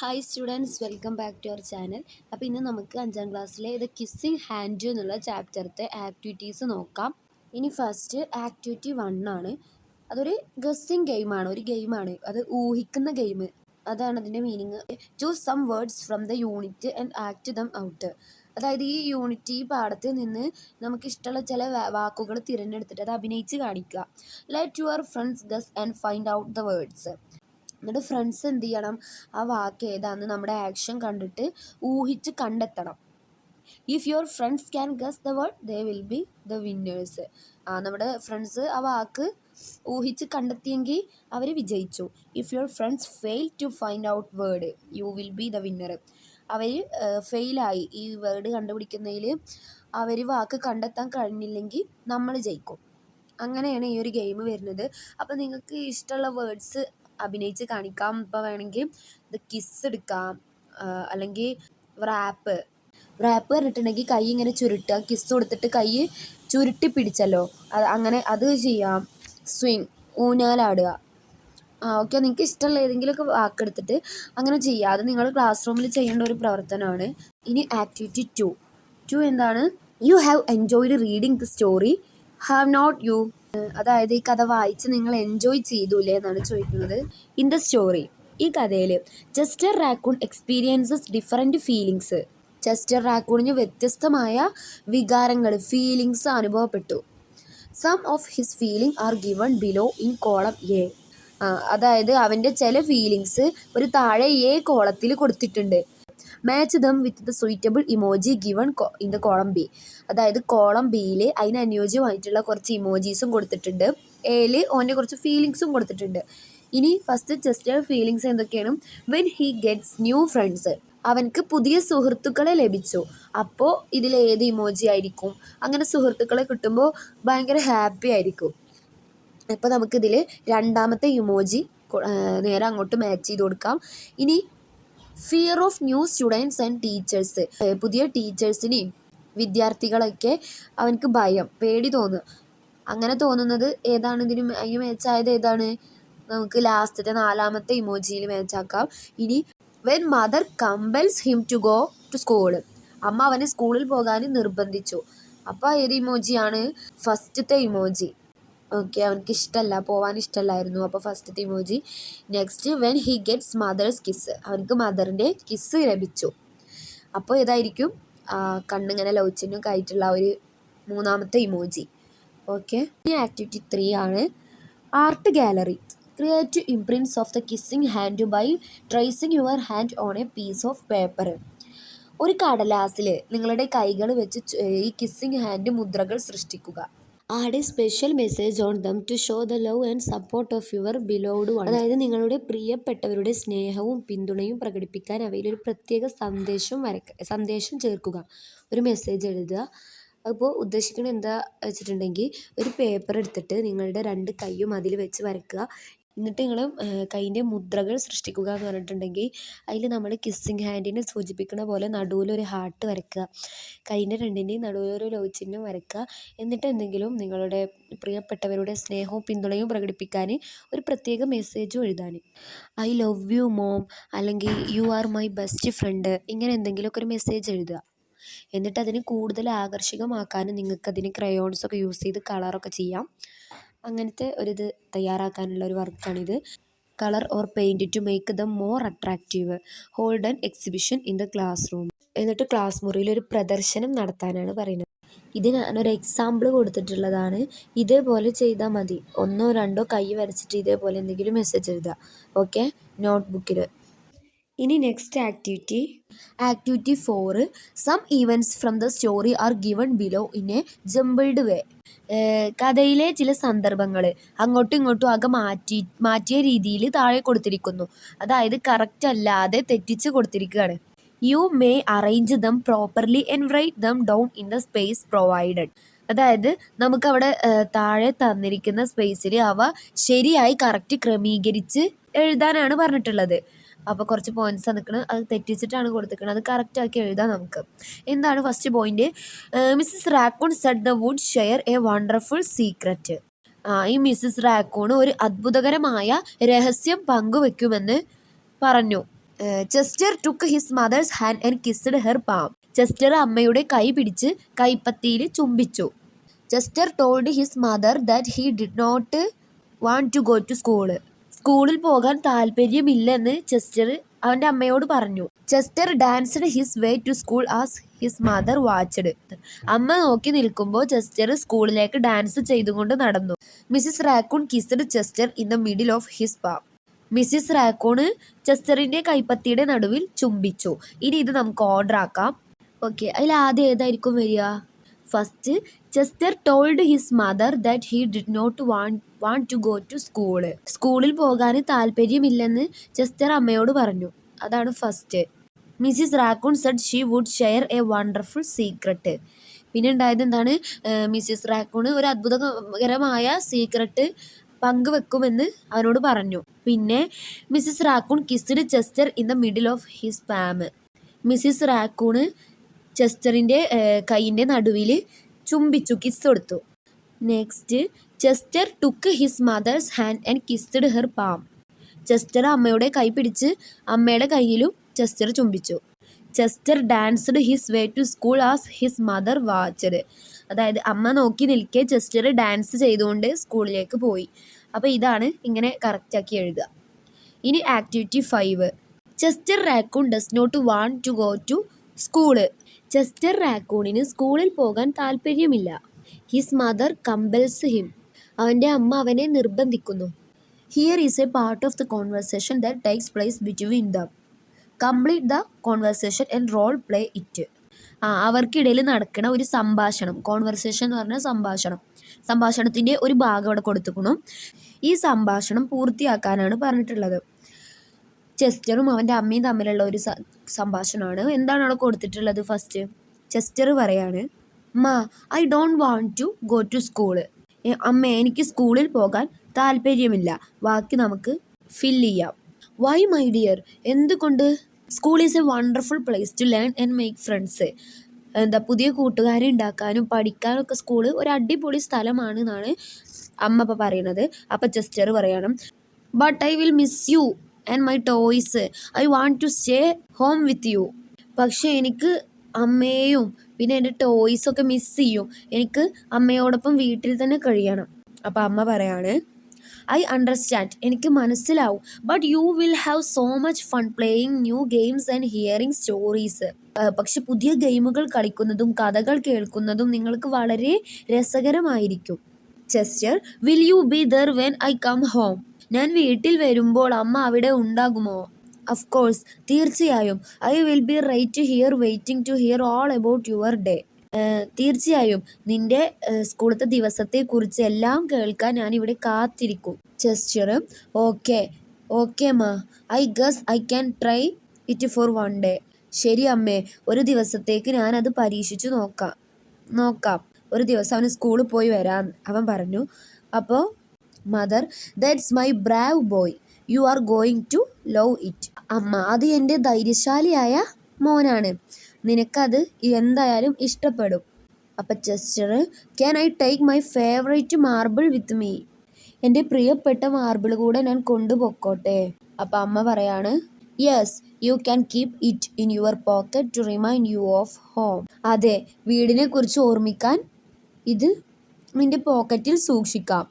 Hi students, welcome back to our channel. അപ്പോൾ ഇന്ന് നമുക്ക് 5ാം ക്ലാസ്സിലെ ഇത് കിസ്സിങ് ഹാൻഡ് എന്നുള്ള ചാപ്റ്ററത്തെ ആക്ടിവിറ്റീസ് നോക്കാം. ഇനി ഫസ്റ്റ് ആക്ടിവിറ്റി 1 ആണ്. അതൊരു ഗസ്സിങ് ഗെയിമാണ്, ഒരു ഗെയിമാണ്, അത് ഊഹിക്കുന്ന ഗെയിം. അതാണ് അതിൻ്റെ meaning. Choose some words from the unit and act them out. അതായത് ഈ യൂണിറ്റ്, ഈ പാഠത്തിൽ നിന്ന് നമുക്ക് ഇഷ്ടമുള്ള ചില വാക്കുകൾ തിരഞ്ഞെടുത്തിട്ട് അത് അഭിനയിച്ച് കാണിക്കുക. Let your friends guess and find out the words. എന്നിട്ട് ഫ്രണ്ട്സ് എന്ത് ചെയ്യണം, ആ വാക്ക് ഏതാണെന്ന് നമ്മുടെ ആക്ഷൻ കണ്ടിട്ട് ഊഹിച്ച് കണ്ടെത്തണം. If your friends can guess the word they will be the winners. നമ്മുടെ ഫ്രണ്ട്സ് ആ വാക്ക് ഊഹിച്ച് കണ്ടെത്തിയെങ്കിൽ അവർ വിജയിച്ചു. If your friends fail to find out word you will be the winner. അവർ ഫെയിലായി ഈ വേർഡ് കണ്ടുപിടിക്കുന്നതിൽ, അവർ വാക്ക് കണ്ടെത്താൻ കഴിഞ്ഞില്ലെങ്കിൽ നമ്മൾ ജയിക്കും. അങ്ങനെയാണ് ഈ ഒരു ഗെയിം വരുന്നത്. അപ്പോൾ നിങ്ങൾക്ക് ഇഷ്ടമുള്ള വേർഡ്സ് അഭിനയിച്ച് കാണിക്കാം. ഇപ്പോൾ വേണമെങ്കിൽ ഇത് കിസ് എടുക്കാം, അല്ലെങ്കിൽ റാപ്പ് പറഞ്ഞിട്ടുണ്ടെങ്കിൽ കൈ ഇങ്ങനെ ചുരുട്ടുക, കിസ് കൊടുത്തിട്ട് കൈ ചുരുട്ടി പിടിച്ചല്ലോ, അങ്ങനെ അത് ചെയ്യാം. സ്വിങ്, ഊഞ്ഞാലാടുക. ഓക്കെ, നിങ്ങൾക്ക് ഇഷ്ടമുള്ള ഏതെങ്കിലുമൊക്കെ വാക്കെടുത്തിട്ട് അങ്ങനെ ചെയ്യുക. അത് നിങ്ങൾ ക്ലാസ് റൂമിൽ ചെയ്യേണ്ട ഒരു പ്രവർത്തനമാണ്. ഇനി ആക്ടിവിറ്റി 2 എന്താണ്? You have enjoyed reading the story, have not you? അതായത് ഈ കഥ വായിച്ച് നിങ്ങൾ എൻജോയ് ചെയ്തൂലേ എന്നാണ് ചോദിക്കുന്നത്. ഇൻ ദ സ്റ്റോറി, ഈ കഥയിൽ Chester raccoon experiences different feelings. Chester റാക്കൂണിന് വ്യത്യസ്തമായ വികാരങ്ങൾ, ഫീലിങ്സ് അനുഭവപ്പെട്ടു. Some of his feeling are given below in column A. അതായത് അവൻ്റെ ചില ഫീലിങ്സ് ഒരു താഴെ എ കോളത്തിൽ കൊടുത്തിട്ടുണ്ട്. Match them with the suitable emoji given in the column B. അതായത് കോളം ബിയിൽ അതിനനുയോജ്യമായിട്ടുള്ള കുറച്ച് ഇമോജീസും കൊടുത്തിട്ടുണ്ട്, എയിൽ ഓൻ്റെ കുറച്ച് ഫീലിങ്സും കൊടുത്തിട്ടുണ്ട്. ഇനി ഫസ്റ്റ് ചെസ്റ്റർ ഫീലിങ്സ് എന്തൊക്കെയാണ്? When he gets new friends, അവനക്ക് പുതിയ സുഹൃത്തുക്കളെ ലഭിച്ചു. അപ്പോൾ ഇതിൽ ഏത് ഇമോജി ആയിരിക്കും? അങ്ങനെ സുഹൃത്തുക്കളെ കിട്ടുമ്പോൾ ഭയങ്കര ഹാപ്പി ആയിരിക്കും. അപ്പോൾ നമുക്കിതിൽ രണ്ടാമത്തെ ഇമോജി നേരെ അങ്ങോട്ട് മാച്ച് ചെയ്ത് കൊടുക്കാം. ഇനി fear of new students and teachers, പുതിയ ടീച്ചേഴ്സിനെയും വിദ്യാർത്ഥികളൊക്കെ അവനക്ക് ഭയം, പേടി തോന്നുക. അങ്ങനെ തോന്നുന്നത് ഏതാണ്? ഇതിന് മാച്ചായത് ഏതാണ്? നമുക്ക് ലാസ്റ്റത്തെ 4ാമത്തെ ഇമോജിയിൽ മാച്ചാക്കാം. ഇനി when mother compels him to go to school, അമ്മ അവനെ സ്കൂളിൽ പോകാൻ നിർബന്ധിച്ചു. അപ്പോൾ ഏത് ഇമോജിയാണ്? ഫസ്റ്റത്തെ ഇമോജി. ഓക്കെ, അവനക്ക് ഇഷ്ടമല്ല, പോകാൻ ഇഷ്ടമല്ലായിരുന്നു, അപ്പോൾ ഫസ്റ്റത്തെ emoji. Next when he gets mother's kiss, അവനക്ക് മദറിൻ്റെ കിസ് ലഭിച്ചു. അപ്പോൾ ഏതായിരിക്കും? കണ്ണിങ്ങനെ ലൗച്ചിനൊക്കെ ആയിട്ടുള്ള ഒരു 3ാമത്തെ ഇമോജി. ഓക്കെ, ഈ ആക്ടിവിറ്റി 3 ആണ്. Art gallery. Create imprints of the kissing hand by tracing your hand on a piece of paper. ഒരു കടലാസിൽ നിങ്ങളുടെ കൈകൾ വെച്ച് ഈ കിസ്സിങ് ഹാൻഡ് മുദ്രകൾ സൃഷ്ടിക്കുക. Add a special message on them to show the love and support of your beloved one. അതായത് നിങ്ങളുടെ പ്രിയപ്പെട്ടവരുടെ സ്നേഹവും പിന്തുണയും പ്രകടിപ്പിക്കാൻ അവയിലൊരു പ്രത്യേക സന്ദേശം ചേർക്കുക. ഒരു മെസ്സേജ് എഴുതുക. അപ്പോൾ ഉദ്ദേശിക്കുന്നത് എന്താ വെച്ചിട്ടുണ്ടെങ്കിൽ, ഒരു പേപ്പർ എടുത്തിട്ട് നിങ്ങളുടെ 2 കൈയും അതിൽ വെച്ച് വരയ്ക്കുക. എന്നിട്ട് നിങ്ങൾ കൈൻ്റെ മുദ്രകൾ സൃഷ്ടിക്കുക എന്ന് പറഞ്ഞിട്ടുണ്ടെങ്കിൽ, അതിൽ നമ്മൾ കിസ്സിങ് ഹാൻഡിനെ സൂചിപ്പിക്കുന്ന പോലെ നടുവിലൊരു ഹാർട്ട് വരയ്ക്കുക, കൈൻ്റെ 2ൻ്റെയും നടുവിലൊരു ലവ് ചിഹ്നം വരയ്ക്കുക. എന്നിട്ട് എന്തെങ്കിലും നിങ്ങളുടെ പ്രിയപ്പെട്ടവരുടെ സ്നേഹവും പിന്തുണയും പ്രകടിപ്പിക്കാൻ ഒരു പ്രത്യേക മെസ്സേജും എഴുതാൻ. ഐ ലവ് യു മോം, അല്ലെങ്കിൽ you are my best friend, ഇങ്ങനെ എന്തെങ്കിലുമൊക്കെ ഒരു മെസ്സേജ് എഴുതുക. എന്നിട്ട് അതിന് കൂടുതൽ ആകർഷകമാക്കാൻ നിങ്ങൾക്കതിന് ക്രയോൺസൊക്കെ യൂസ് ചെയ്ത് കളറൊക്കെ ചെയ്യാം. അങ്ങനത്തെ ഒരിത് തയ്യാറാക്കാനുള്ള ഒരു വർക്കാണിത്. Colour or paint to make them more attractive. Hold an exhibition in the class room. എന്നിട്ട് ക്ലാസ് മുറിയിൽ ഒരു പ്രദർശനം നടത്താനാണ് പറയുന്നത്. ഇത് ഞാനൊരു എക്സാമ്പിൾ കൊടുത്തിട്ടുള്ളതാണ്. ഇതേപോലെ ചെയ്താൽ മതി. 1 or 2 കൈ വരച്ചിട്ട് ഇതേപോലെ എന്തെങ്കിലും മെസ്സേജ് എഴുതുക. ഓക്കെ, നോട്ട്ബുക്കിൽ. ഇനി next activity 4. Some events from the story are given below in a jumbled way. കഥയിലെ ചില സന്ദർഭങ്ങൾ അങ്ങോട്ടും ഇങ്ങോട്ടും ആകെ മാറ്റിയ രീതിയിൽ താഴെ കൊടുത്തിരിക്കുന്നു. അതായത് കറക്റ്റ് അല്ലാതെ തെറ്റിച്ച് കൊടുത്തിരിക്കുകയാണ്. You may arrange dum properly and write them down in the space provided. അതായത് നമുക്കവിടെ താഴെ തന്നിരിക്കുന്ന സ്പേസിൽ അവ ശരിയായി കറക്റ്റ് ക്രമീകരിച്ച് എഴുതാനാണ് പറഞ്ഞിട്ടുള്ളത്. അപ്പോൾ കുറച്ച് പോയിന്റ്സ് നിൽക്കുന്നത്, അത് തെറ്റിച്ചിട്ടാണ് കൊടുത്തിരിക്കുന്നത്, അത് കറക്റ്റാക്കി എഴുതാം നമുക്ക്. എന്താണ് first point? Mrs Raccoon said the would share a wonderful secret. ഈ മിസ്സസ് റാക്കൂൺ ഒരു അത്ഭുതകരമായ രഹസ്യം പങ്കുവെക്കുമെന്ന് പറഞ്ഞു. Chester took his mother's hand and kissed her palm. Chester അമ്മയുടെ കൈ പിടിച്ച് കൈപ്പത്തിയിൽ ചുംബിച്ചു. Chester told his mother that he did not want to go to school. സ്കൂളിൽ പോകാൻ താല്പര്യമില്ലെന്ന് ചെസ്റ്റർ അവൻ്റെ അമ്മയോട് പറഞ്ഞു. Chester danced his way to school as his mother watched. അമ്മ നോക്കി നിൽക്കുമ്പോൾ ചെസ്റ്റർ സ്കൂളിലേക്ക് ഡാൻസ് ചെയ്തുകൊണ്ട് നടന്നു. Mrs Raccoon kissed Chester in the middle of his palm. Mrs Raccoon ചെസ്റ്ററിൻ്റെ കൈപ്പത്തിയുടെ നടുവിൽ ചുംബിച്ചു. ഇനി ഇത് നമുക്ക് ഓർഡർ ആക്കാം. ഓക്കെ, അതിൽ ആദ്യം ഏതായിരിക്കും വരിക? First, Chester told his mother that he did not want to go to school. സ്കൂളിൽ പോകാൻ താല്പര്യമില്ലെന്ന് ചെസ്റ്റർ അമ്മയോട് പറഞ്ഞു. അതാണ് first. Mrs Raccoon said she would share a wonderful secret. പിന്നെ ഉണ്ടായത് എന്താണ്? മിസ്സിസ് റാക്കൂണ് ഒരു അത്ഭുതകരമായ സീക്രട്ട് പങ്കുവെക്കുമെന്ന് അവനോട് പറഞ്ഞു. പിന്നെ Mrs Raccoon kissed Chester in the middle of his palm. Mrs Raccoon ചെസ്റ്ററിൻ്റെ കൈയിൻ്റെ നടുവിൽ ചുംബിച്ചു, കിസ് കൊടുത്തു. Next, Chester took his mother's hand and kissed her palm. Chester അമ്മയുടെ കൈ പിടിച്ച് അമ്മയുടെ കയ്യിലും ചെസ്റ്റർ ചുംബിച്ചു. Chester danced his way to school as his mother watched. അതായത് അമ്മ നോക്കി നിൽക്കെ ചെസ്റ്റർ ഡാൻസ് ചെയ്തുകൊണ്ട് സ്കൂളിലേക്ക് പോയി. അപ്പോൾ ഇതാണ് ഇങ്ങനെ കറക്റ്റാക്കി എഴുതുക. ഇനി activity 5. Chester Raccoon does not want to go to school. Chester റാക്കൂണിന് സ്കൂളിൽ പോകാൻ താല്പര്യമില്ല. His mother compels him. അവൻ്റെ അമ്മ അവനെ നിർബന്ധിക്കുന്നു. Here is a part of the conversation that takes place between them. Complete the conversation and role play it. അവർക്കിടയിൽ നടക്കുന്ന ഒരു സംഭാഷണം. കോൺവെർസേഷൻ എന്ന് പറഞ്ഞാൽ സംഭാഷണത്തിൻ്റെ ഒരു ഭാഗം അവിടെ കൊടുത്തുക്കണം. ഈ സംഭാഷണം പൂർത്തിയാക്കാനാണ് പറഞ്ഞിട്ടുള്ളത്. ചെസ്റ്ററും അവൻ്റെ അമ്മയും തമ്മിലുള്ള ഒരു സംഭാഷണമാണ്. എന്താണ് അവിടെ കൊടുത്തിട്ടുള്ളത്? ഫസ്റ്റ് ചെസ്റ്റർ പറയാണ്, ma I don't want to go to school. അമ്മ, എനിക്ക് സ്കൂളിൽ പോകാൻ താല്പര്യമില്ല. ബാക്കി നമുക്ക് ഫില്ല് ചെയ്യാം. Why my dear? എന്തുകൊണ്ട്? School is a wonderful place to learn and make friends. പുതിയ കൂട്ടുകാരെ ഉണ്ടാക്കാനും പഠിക്കാനും ഒക്കെ സ്കൂള് ഒരു അടിപൊളി സ്ഥലമാണ് എന്നാണ് അമ്മ ഇപ്പോൾ പറയണത്. അപ്പം ചെസ്റ്റർ പറയണം, but I will miss you and my toys. I want to stay home with you. പക്ഷേ എനിക്ക് അമ്മയെയും പിന്നെ എൻ്റെ ടോയ്സൊക്കെ മിസ് ചെയ്യും. എനിക്ക് അമ്മയോടൊപ്പം വീട്ടിൽ തന്നെ കഴിയണം. അപ്പം അമ്മ പറയാണ്, ഐ അണ്ടർസ്റ്റാൻഡ്, എനിക്ക് മനസ്സിലാവും. But you will have so much fun playing new games and hearing stories. പക്ഷെ പുതിയ ഗെയിമുകൾ കളിക്കുന്നതും കഥകൾ കേൾക്കുന്നതും നിങ്ങൾക്ക് വളരെ രസകരമായിരിക്കും. Chester, will you be there when I come home? ഞാൻ വീട്ടിൽ വരുമ്പോൾ അമ്മ അവിടെ ഉണ്ടാകുമോ? ഓഫ് കോഴ്സ്, തീർച്ചയായും. I will be right here waiting to hear all about your day. തീർച്ചയായും നിൻ്റെ സ്കൂളത്തെ ദിവസത്തെക്കുറിച്ച് എല്ലാം കേൾക്കാൻ ഞാനിവിടെ കാത്തിരിക്കും. Chester, okay ma, I guess I can try it for one day. ശരി അമ്മേ, ഒരു ദിവസത്തേക്ക് ഞാനത് പരീക്ഷിച്ചു നോക്കാം. ഒരു ദിവസം അവന് സ്കൂളിൽ പോയി വരാം അവൻ പറഞ്ഞു. അപ്പോൾ mother, that's my brave boy, you are going to love it. അമ്മ, അത് എൻ്റെ ധൈര്യശാലിയായ മോനാണ്, നിനക്കത് എന്തായാലും ഇഷ്ടപ്പെടും. അപ്പം Chester, can I take my favourite marble with me? എൻ്റെ പ്രിയപ്പെട്ട മാർബിൾ കൂടെ ഞാൻ കൊണ്ടുപോയിക്കോട്ടെ? അപ്പം അമ്മ പറയാണ്, yes, you can keep it in your pocket to remind you of home. അതെ, വീടിനെ കുറിച്ച് ഓർമ്മിക്കാൻ ഇത് നിൻ്റെ പോക്കറ്റിൽ സൂക്ഷിക്കാം.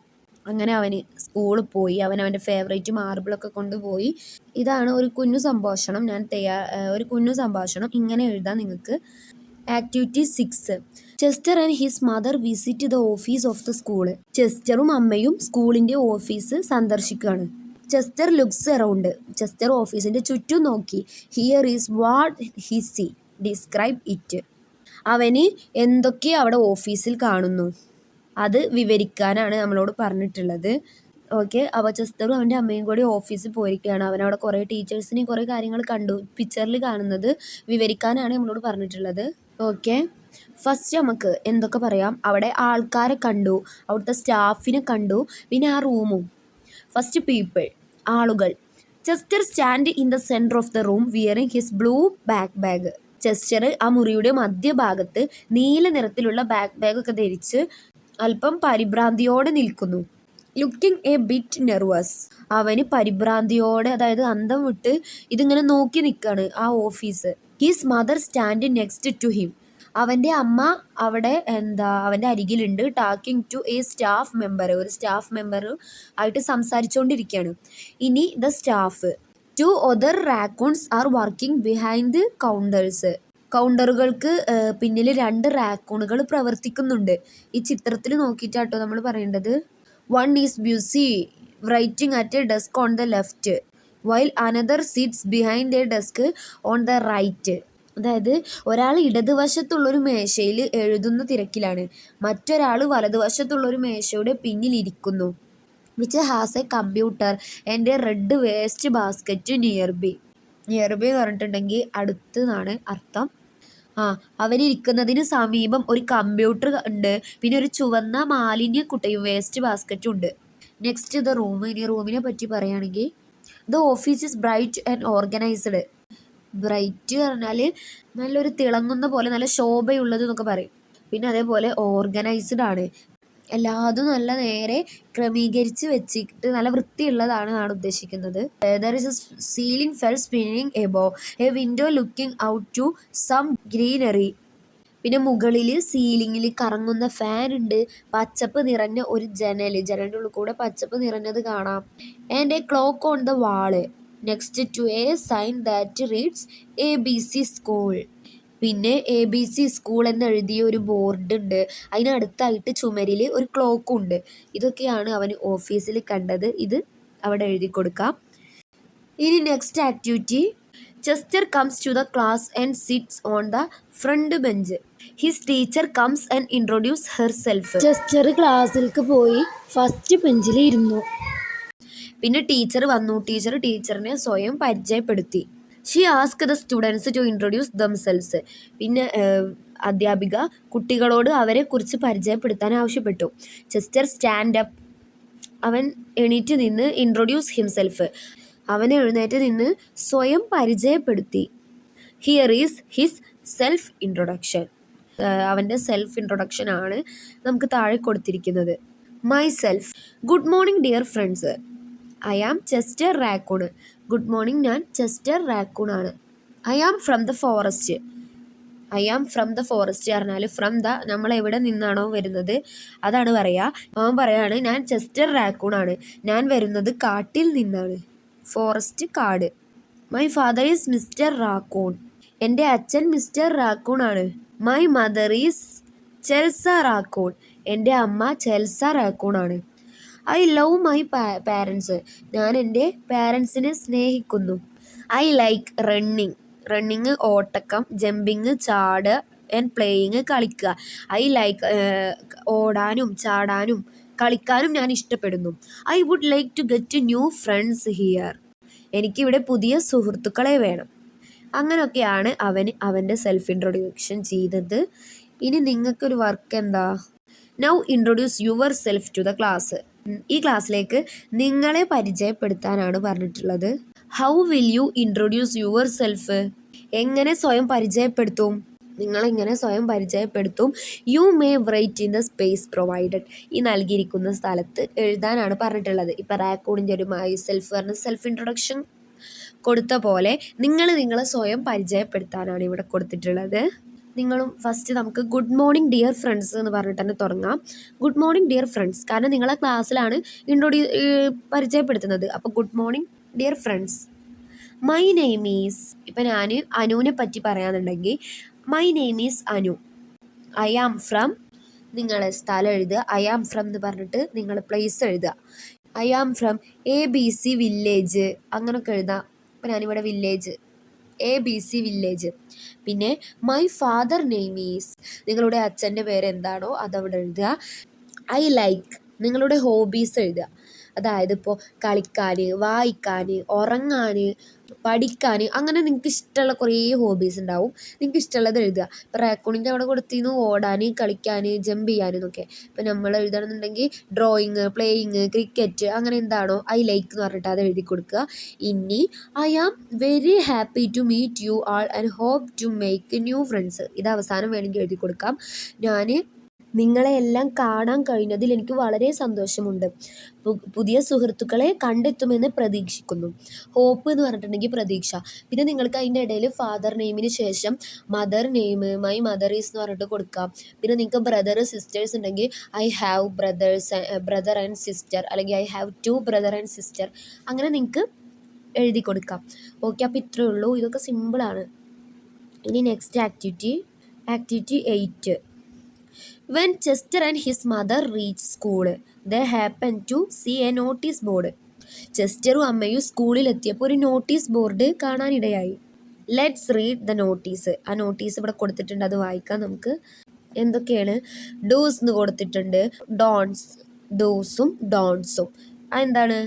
അങ്ങനെ അവന് സ്കൂളിൽ പോയി. അവൻ്റെ ഫേവറേറ്റ് മാർബിളൊക്കെ കൊണ്ടുപോയി. ഇതാണ് ഒരു കുഞ്ഞു സംഭാഷണം. ഒരു കുഞ്ഞു സംഭാഷണം ഇങ്ങനെ എഴുതാം നിങ്ങൾക്ക്. Activity 6. Chester and his mother visit the office of the school. ചെസ്റ്ററും അമ്മയും സ്കൂളിൻ്റെ ഓഫീസ് സന്ദർശിക്കുകയാണ്. Chester looks around. ചെസ്റ്റർ ഓഫീസിൻ്റെ ചുറ്റും നോക്കി. Here is what he see, describe it. അവന് എന്തൊക്കെ അവിടെ ഓഫീസിൽ കാണുന്നു അത് വിവരിക്കാനാണ് നമ്മളോട് പറഞ്ഞിട്ടുള്ളത്. ഓക്കെ, അപ്പോൾ ചെസ്റ്ററും അവൻ്റെ അമ്മയും കൂടി ഓഫീസിൽ പോയിരിക്കുകയാണ്. അവനവിടെ കുറേ ടീച്ചേഴ്സിനെയും കുറേ കാര്യങ്ങൾ കണ്ടു. പിക്ചറിൽ കാണുന്നത് വിവരിക്കാനാണ് നമ്മളോട് പറഞ്ഞിട്ടുള്ളത്. ഓക്കെ, ഫസ്റ്റ് നമുക്ക് എന്തൊക്കെ പറയാം? അവിടെ ആൾക്കാരെ കണ്ടു, അവിടുത്തെ സ്റ്റാഫിനെ കണ്ടു, പിന്നെ ആ റൂമും. ഫസ്റ്റ് പീപ്പിൾ, ആളുകൾ. Chester stand in the centre of the room wearing his blue bag. Chester ആ മുറിയുടെ മധ്യഭാഗത്ത് നീല നിറത്തിലുള്ള ബാഗൊക്കെ ധരിച്ച് അല്പം പരിഭ്രാന്തിയോടെ നിൽക്കുന്നു. Looking a bit nervous. അവന് പരിഭ്രാന്തിയോടെ, അതായത് അന്തം വിട്ട് ഇതിങ്ങനെ നോക്കി നിൽക്കുകയാണ് ആ office. His mother stand next to him. അവൻ്റെ അമ്മ അവിടെ അവൻ്റെ അരികിലുണ്ട്. Talking to a staff member. ഒരു സ്റ്റാഫ് മെമ്പർ ആയിട്ട് സംസാരിച്ചുകൊണ്ടിരിക്കുകയാണ്. ഇനി the staff. 2 other raccoons are working behind the counters. കൗണ്ടറുകൾക്ക് പിന്നിൽ 2 റാക്കൂണുകൾ പ്രവർത്തിക്കുന്നുണ്ട്. ഈ ചിത്രത്തിൽ നോക്കിയിട്ടാട്ടോ നമ്മൾ പറയേണ്ടത്. One is busy writing at a desk on the left, while another sits behind a desk on the right. അതായത് ഒരാൾ ഇടതുവശത്തുള്ളൊരു മേശയിൽ എഴുതുന്ന തിരക്കിലാണ്, മറ്റൊരാൾ വലതുവശത്തുള്ളൊരു മേശയുടെ പിന്നിലിരിക്കുന്നു. Which has a computer and a red waste basket nearby. Nearby എന്ന് പറഞ്ഞിട്ടുണ്ടെങ്കിൽ അടുത്ത് എന്നാണ് അർത്ഥം. അവരിയ്ക്കുന്നതിന് സമീപം ഒരു കമ്പ്യൂട്ടർ ഉണ്ട്, പിന്നെ ഒരു ചുവന്ന മാലിന്യ കുട്ടയും വേസ്റ്റ് ബാസ്ക്കറ്റും ഉണ്ട്. Next the room. ഇനി റൂമിനെ പറ്റി പറയുകയാണെങ്കിൽ the office is bright and organised. Bright പറഞ്ഞാൽ നല്ലൊരു തിളങ്ങുന്ന പോലെ, നല്ല ശോഭയുള്ളത് എന്നൊക്കെ പറയും. പിന്നെ അതേപോലെ ഓർഗനൈസ്ഡ് ആണ്, എല്ലാതും നല്ല നേരെ ക്രമീകരിച്ച് വെച്ചിട്ട് നല്ല വൃത്തിയുള്ളതാണെന്നാണ് ഉദ്ദേശിക്കുന്നത്. There is a ceiling fan spinning above a window looking out to some greenery. പിന്നെ മുകളിൽ സീലിങ്ങിൽ കറങ്ങുന്ന ഫാൻ ഉണ്ട്. പച്ചപ്പ് നിറഞ്ഞ ഒരു ജനലിൻ്റെ ഉള്ളിൽ കൂടെ പച്ചപ്പ് നിറഞ്ഞത് കാണാം. And a clock on the wall next to a sign that reads ABC school. പിന്നെ ABC സ്കൂൾ എന്നെഴുതിയ ഒരു ബോർഡ് ഉണ്ട്. അതിനടുത്തായിട്ട് ചുമരിൽ ഒരു ക്ലോക്കും ഉണ്ട്. ഇതൊക്കെയാണ് അവന് ഓഫീസിൽ കണ്ടത്. ഇത് അവിടെ എഴുതി കൊടുക്കാം. ഇനി next activity. Chester comes to the class and sits on the front bench. His teacher comes and introduce herself. Chester ക്ലാസ്സിലേക്ക് പോയി ഫസ്റ്റ് ബെഞ്ചിൽ ഇരുന്നു. പിന്നെ ടീച്ചർ വന്നു. ടീച്ചറിനെ സ്വയം പരിചയപ്പെടുത്തി. She ask the students to introduce themselves. പിന്നെ അധ്യാപിക കുട്ടികളോട് അവരെക്കുറിച്ച് പരിചയപ്പെടുത്താൻ ആവശ്യപ്പെട്ടു. Chester stand up. അവൻ എണീറ്റ് നിന്ന്. Introduce himself. അവൻ എഴുന്നേറ്റ് നിന്ന് സ്വയം പരിചയപ്പെടുത്തി. Here is his self introduction. അവൻ്റെ സെൽഫ് ഇൻട്രൊഡക്ഷൻ ആണ് നമുക്ക് താഴെ കൊടുത്തിരിക്കുന്നത്. Myself. Good morning dear friends. I am Chester Raccoon. Good morning, ഞാൻ ചെസ്റ്റർ റാക്കൂൺ ആണ്. I am from the forest. I am from the forest പറഞ്ഞാൽ from the, നമ്മൾ എവിടെ നിന്നാണോ വരുന്നത് അതാണ് പറയുക. അവൻ പറയാണ് ഞാൻ ചെസ്റ്റർ റാക്കൂൺ ആണ്, ഞാൻ വരുന്നത് കാട്ടിൽ നിന്നാണ്. ഫോറസ്റ്റ് കാട്. My father is Mr Raccoon. എൻ്റെ അച്ഛൻ മിസ്റ്റർ റാക്കൂൺ ആണ്. My mother is Chelsea Raccoon. എൻ്റെ അമ്മ ചെൽസ റാക്കൂൺ ആണ്. I love my parents. ഞാൻ എൻ്റെ പാരൻസിനെ സ്നേഹിക്കുന്നു. ഐ ലൈക്ക് റണ്ണിങ് ഓട്ടക്കം, ജമ്പിങ് ചാട്, ആൻഡ് പ്ലേയിങ് കളിക്കുക. ഐ ലൈക്ക് ഓടാനും ചാടാനും കളിക്കാനും ഞാൻ ഇഷ്ടപ്പെടുന്നു. I would like to get new friends here. എനിക്കിവിടെ പുതിയ സുഹൃത്തുക്കളെ വേണം. അങ്ങനെയൊക്കെയാണ് അവൻ്റെ സെൽഫ് ഇൻട്രൊഡക്ഷൻ ചെയ്തത്. ഇനി നിങ്ങൾക്കൊരു വർക്ക് എന്താ? Now introduce yourself to the class. ഈ ക്ലാസ്സിലേക്ക് നിങ്ങളെ പരിചയപ്പെടുത്താനാണ് പറഞ്ഞിട്ടുള്ളത്. How will you introduce yourself? എങ്ങനെ സ്വയം പരിചയപ്പെടുത്തും? നിങ്ങളെങ്ങനെ സ്വയം പരിചയപ്പെടുത്തും? You may write in the space provided. ഈ നൽകിയിരിക്കുന്ന സ്ഥലത്ത് എഴുതാനാണ് പറഞ്ഞിട്ടുള്ളത്. ഇപ്പം റാക്കൂണിൻ്റെ ഒരു മൈ സെൽഫ് പറഞ്ഞ സെൽഫ് ഇൻട്രൊഡക്ഷൻ കൊടുത്ത പോലെ നിങ്ങളെ സ്വയം പരിചയപ്പെടുത്താനാണ് ഇവിടെ കൊടുത്തിട്ടുള്ളത്. നിങ്ങളും ഫസ്റ്റ് നമുക്ക് ഗുഡ് മോർണിംഗ് ഡിയർ ഫ്രണ്ട്സ് എന്ന് പറഞ്ഞിട്ട് തന്നെ തുടങ്ങാം. ഗുഡ് മോർണിംഗ് ഡിയർ ഫ്രണ്ട്സ്, കാരണം നിങ്ങളെ ക്ലാസ്സിലാണ് പരിചയപ്പെടുത്തുന്നത്. അപ്പോൾ good morning dear friends. My name is, ഇപ്പം ഞാൻ അനുവിനെ പറ്റി പറയാന്നുണ്ടെങ്കിൽ my name is Anu. I am from, നിങ്ങൾ സ്ഥലം എഴുതുക. ഐ ആം ഫ്രം എന്ന് പറഞ്ഞിട്ട് നിങ്ങൾ പ്ലേസ് എഴുതുക. I am from ABC village അങ്ങനെയൊക്കെ എഴുതാം. ഇപ്പം ഞാനിവിടെ വില്ലേജ്, ABC വില്ലേജ്. പിന്നെ മൈ ഫാദർ നെയിം ഈസ്, നിങ്ങളുടെ അച്ഛൻ്റെ പേര് എന്താണോ അതവിടെ എഴുതുക. ഐ ലൈക്ക്, നിങ്ങളുടെ ഹോബീസ് എഴുതുക. അതായത് ഇപ്പോൾ കളിക്കാൻ, വായിക്കാൻ, ഉറങ്ങാൻ, പഠിക്കാൻ, അങ്ങനെ നിങ്ങൾക്ക് ഇഷ്ടമുള്ള കുറേ ഹോബീസ് ഉണ്ടാവും. നിങ്ങൾക്ക് ഇഷ്ടമുള്ളത് എഴുതുക. ഇപ്പോൾ റാക്കൂണിൻ്റെ അവിടെ കൊടുത്തിരുന്നു ഓടാൻ, കളിക്കാൻ, ജമ്പ് ചെയ്യാൻ എന്നൊക്കെ. ഇപ്പം നമ്മൾ എഴുതണമെന്നുണ്ടെങ്കിൽ ഡ്രോയിങ്, പ്ലേയിങ്, ക്രിക്കറ്റ്, അങ്ങനെ എന്താണോ ഐ ലൈക്ക് എന്ന് പറഞ്ഞിട്ട് അത് എഴുതി കൊടുക്കുക. ഇനി I am very happy to meet you all and hope to make new friends. ഇത് അവസാനം വേണമെങ്കിൽ എഴുതി കൊടുക്കാം. ഞാൻ നിങ്ങളെ എല്ലാം കാണാൻ കഴിഞ്ഞതിൽ എനിക്ക് വളരെ സന്തോഷമുണ്ട്. പുതിയ സുഹൃത്തുക്കളെ കണ്ടെത്തുമെന്ന് പ്രതീക്ഷിക്കുന്നു. ഹോപ്പ് എന്ന് പറഞ്ഞിട്ടുണ്ടെങ്കിൽ പ്രതീക്ഷ. പിന്നെ നിങ്ങൾക്ക് അതിൻ്റെ ഇടയിൽ ഫാദർ നെയിമിന് ശേഷം mother name, my mother is എന്ന് പറഞ്ഞിട്ട് കൊടുക്കാം. പിന്നെ നിങ്ങൾക്ക് ബ്രദർ സിസ്റ്റേഴ്സ് ഉണ്ടെങ്കിൽ I have brother and sister, അല്ലെങ്കിൽ I have 2 brother and sister, അങ്ങനെ നിങ്ങൾക്ക് എഴുതി കൊടുക്കാം. ഓക്കെ, അപ്പോൾ ഇത്രയേ ഉള്ളൂ. ഇതൊക്കെ സിമ്പിളാണ്. ഇനി next activity 8. When Chester and his mother reached school, they happened to see a notice board. ചെസ്റ്ററും അമ്മയും സ്കൂളിലെത്തിയപ്പോൾ ഒരു നോട്ടീസ് ബോർഡ് കാണാനിടയായി. Let's read the notice. ആ നോട്ടീസ് ഇവിടെ കൊടുത്തിട്ടുണ്ട്, അത് വായിക്കാം നമുക്ക്. എന്തൊക്കെയാണ്? ഡൂസ് എന്ന് കൊടുത്തിട്ടുണ്ട്, ഡൂസും ഡോൺസും. അതെന്താണ്?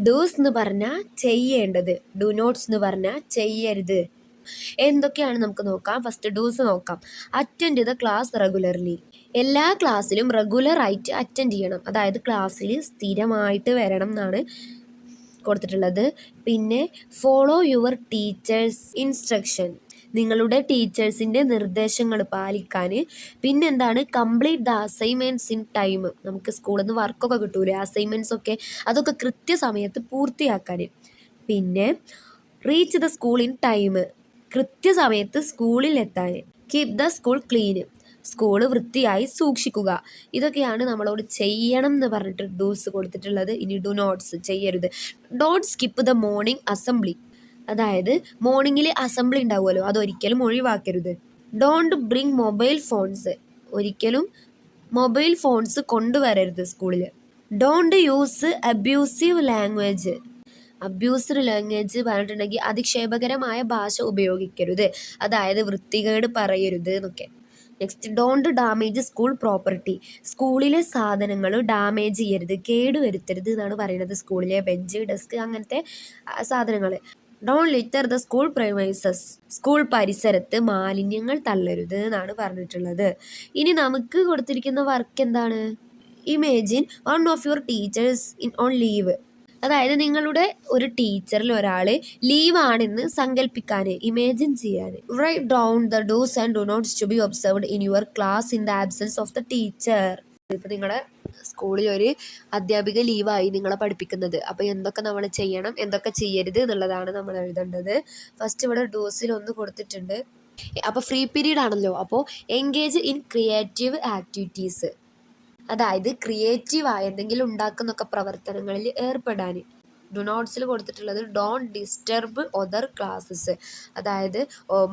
ഡൂസ് എന്ന് പറഞ്ഞാൽ ചെയ്യേണ്ടത്, ഡു നോട്ട്സ് എന്ന് പറഞ്ഞാൽ ചെയ്യരുത്. എന്തൊക്കെയാണ് നമുക്ക് നോക്കാം. ഫസ്റ്റ് ഡൂസ് നോക്കാം. Attend the class regularly. എല്ലാ ക്ലാസ്സിലും റെഗുലറായിട്ട് അറ്റൻഡ് ചെയ്യണം, അതായത് ക്ലാസ്സിൽ സ്ഥിരമായിട്ട് വരണം എന്നാണ് കൊടുത്തിട്ടുള്ളത്. പിന്നെ ഫോളോ യുവർ ടീച്ചേഴ്സ് ഇൻസ്ട്രക്ഷൻ, നിങ്ങളുടെ ടീച്ചേഴ്സിൻ്റെ നിർദ്ദേശങ്ങൾ പാലിക്കാൻ. പിന്നെന്താണ്? Complete the assignments in time. നമുക്ക് സ്കൂളിൽ നിന്ന് വർക്കൊക്കെ കിട്ടൂലേ, അസൈൻമെൻറ്റ്സ് ഒക്കെ, അതൊക്കെ കൃത്യസമയത്ത് പൂർത്തിയാക്കാൻ. പിന്നെ reach the school in time, കൃത്യസമയത്ത് സ്കൂളിൽ എത്താൻ. Keep the school clean, school വൃത്തിയായി സൂക്ഷിക്കുക. ഇതൊക്കെയാണ് നമ്മളോട് ചെയ്യണം എന്ന് പറഞ്ഞിട്ട് ഡൂസ് കൊടുത്തിട്ടുള്ളത്. ഇനി ഡു നോട്ട്സ്, ചെയ്യരുത്. Don't skip the morning assembly, അതായത് മോർണിംഗിൽ അസംബ്ലി ഉണ്ടാവുമല്ലോ, അതൊരിക്കലും ഒഴിവാക്കരുത്. ഡോണ്ട് ബ്രിങ് മൊബൈൽ ഫോൺസ്, ഒരിക്കലും മൊബൈൽ ഫോൺസ് കൊണ്ടുവരരുത് സ്കൂളിൽ. ഡോണ്ട് യൂസ് അബ്യൂസീവ് ലാംഗ്വേജ് പറഞ്ഞിട്ടുണ്ടെങ്കിൽ അധിക്ഷേപകരമായ ഭാഷ ഉപയോഗിക്കരുത്, അതായത് വൃത്തികേട് പറയരുത് എന്നൊക്കെ. Next, don't damage school property, സ്കൂളിലെ സാധനങ്ങൾ ഡാമേജ് ചെയ്യരുത്, കേടുവരുത്തരുത് എന്നാണ് പറയുന്നത്. സ്കൂളിലെ ബെഞ്ച്, ഡെസ്ക്, അങ്ങനത്തെ സാധനങ്ങൾ. Don't litter the school premises, school പരിസരത്ത് മാലിന്യങ്ങൾ തള്ളരുത് എന്നാണ് പറഞ്ഞിട്ടുള്ളത്. ഇനി നമുക്ക് കൊടുത്തിരിക്കുന്ന വർക്ക് എന്താണ്? Imagine one of your teachers on leave, അതായത് നിങ്ങളുടെ ഒരു ടീച്ചറിൽ ഒരാൾ ലീവാണെന്ന് സങ്കല്പിക്കാൻ, ഇമേജിൻ ചെയ്യാൻ. Write down the dos and do nots to be observed in your class in the absence of the teacher. ഇപ്പോൾ നിങ്ങളെ സ്കൂളിൽ ഒരു അധ്യാപിക ലീവായി നിങ്ങളെ പഠിപ്പിക്കുന്നത്, അപ്പോൾ എന്തൊക്കെ നമ്മൾ ചെയ്യണം, എന്തൊക്കെ ചെയ്യരുത് എന്നുള്ളതാണ് നമ്മൾ എഴുതേണ്ടത്. ഫസ്റ്റ് ഇവിടെ ഡൂസിൽ ഒന്ന് കൊടുത്തിട്ടുണ്ട്. അപ്പോൾ ഫ്രീ പീരീഡ് ആണല്ലോ, അപ്പോൾ എൻഗേജ് ഇൻ ക്രിയേറ്റീവ് ആക്ടിവിറ്റീസ്, അതായത് ക്രിയേറ്റീവായ എന്തെങ്കിലും ഉണ്ടാക്കുന്നൊക്കെ പ്രവർത്തനങ്ങളിൽ ഏർപ്പെടാൻ. ഡു നോട്ട്സിൽ കൊടുത്തിട്ടുള്ളത് ഡോണ്ട് ഡിസ്റ്റർബ് അതർ ക്ലാസ്സസ്, അതായത്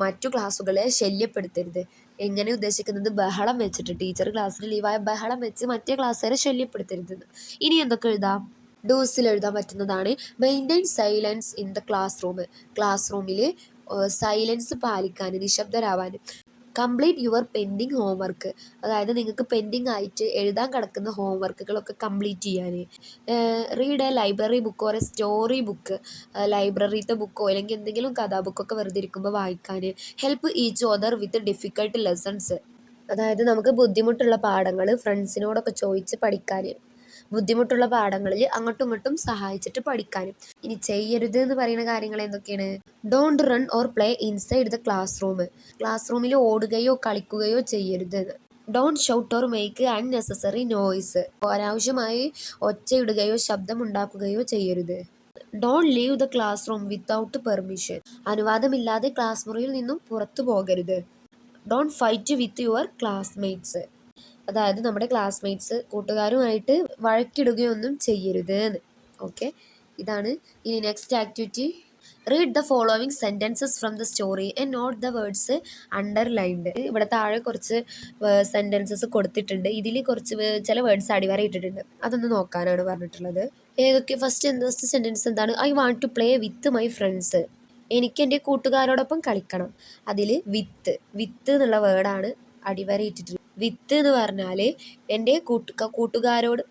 മറ്റു ക്ലാസ്സുകളെ ശല്യപ്പെടുത്തരുത്. എങ്ങനെ ഉദ്ദേശിക്കുന്നത്? ബഹളം വെച്ചിട്ട്, ടീച്ചർ ക്ലാസ്സിൽ ലീവായ ബഹളം വെച്ച് മറ്റേ ക്ലാസ്സുകാരെ ശല്യപ്പെടുത്തരുത്. ഇനി എന്തൊക്കെ എഴുതാം? ഡൂസിൽ എഴുതാൻ പറ്റുന്നതാണ് maintain silence in the class room, class റൂമിൽ സൈലൻസ് പാലിക്കാൻ, നിശബ്ദരാവാൻ. കംപ്ലീറ്റ് യുവർ പെൻഡിങ് ഹോംവർക്ക്, അതായത് നിങ്ങൾക്ക് പെൻഡിങ് ആയിട്ട് എഴുതാൻ കിടക്കുന്ന ഹോംവർക്കുകളൊക്കെ കംപ്ലീറ്റ് ചെയ്യാൻ. Read a library book or a story book, ലൈബ്രറിത്തെ ബുക്കോ അല്ലെങ്കിൽ എന്തെങ്കിലും കഥാബുക്കൊക്കെ വെറുതെ ഇരിക്കുമ്പോൾ വായിക്കാൻ. Help each other with difficult lessons, അതായത് നമുക്ക് ബുദ്ധിമുട്ടുള്ള പാഠങ്ങൾ ഫ്രണ്ട്സിനോടൊക്കെ ചോദിച്ച് പഠിക്കാൻ, ബുദ്ധിമുട്ടുള്ള പാഠങ്ങളിൽ അങ്ങോട്ടും ഇങ്ങോട്ടും സഹായിച്ചിട്ട് പഠിക്കാനും. ഇനി ചെയ്യരുത് എന്ന് പറയുന്ന കാര്യങ്ങൾ എന്തൊക്കെയാണ്? Don't run or play inside the class room, class റൂമിൽ ഓടുകയോ കളിക്കുകയോ ചെയ്യരുത്. Don't shout or make unnecessary noise, അനാവശ്യമായി ഒച്ചയിടുകയോ ശബ്ദമുണ്ടാക്കുകയോ ചെയ്യരുത്. Don't leave the class room without permission, അനുവാദമില്ലാതെ ക്ലാസ് മുറിയിൽ നിന്നും പുറത്തു പോകരുത്. Don't fight with your classmates, അതായത് നമ്മുടെ ക്ലാസ്മേറ്റ്സ് കൂട്ടുകാരുമായിട്ട് വഴക്കിടുകയൊന്നും ചെയ്യരുത്. ഓക്കെ, ഇതാണ്. ഇനി next activity, read the following sentences from the story and note the words underlined. ഇവിടെ താഴെ കുറച്ച് സെൻറ്റൻസസ് കൊടുത്തിട്ടുണ്ട്, ഇതിൽ കുറച്ച് ചില വേർഡ്സ് അടിവരയിട്ടിട്ടുണ്ട്, അതൊന്ന് നോക്കാനാണ് പറഞ്ഞിട്ടുള്ളത്. ഏതൊക്കെ? ഫസ്റ്റ് സെൻറ്റൻസ് എന്താണ്? I want to play with my friends, എനിക്ക് എൻ്റെ കൂട്ടുകാരോടൊപ്പം കളിക്കണം. അതിൽ വിത്ത് എന്നുള്ള വേർഡാണ് അടിവരയിട്ടിട്ടുള്ളത്. വിത്ത് എന്ന് പറഞ്ഞാൽ എൻ്റെ കൂട്ടുകാരോട്